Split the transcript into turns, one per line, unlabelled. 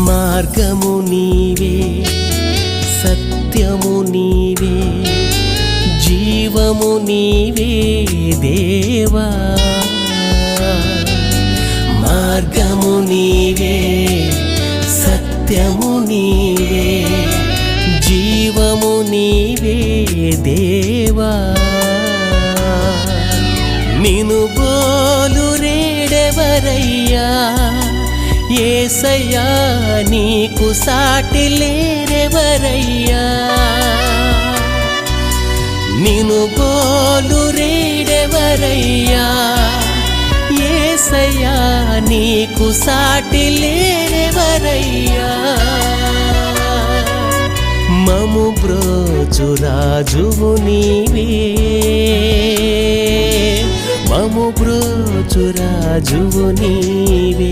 మార్గము నీవే, సత్యము నీవే, జీవము నీవే దేవా. మార్గము నీవే, సత్యము నీవే, జీవము నీవే దేవా. నిను బోలు రేడెవరయ్యా యేసయ్యా, నీకు సాటి లేరెవరయ్యా. నిను బోలు రేడెవరయ్యా యేసయ్యా, నీకు సాటి లేరెవరయ్యా. మము బ్రోచు రాజువు నీవే, మము బ్రోచు రాజువు నీవే.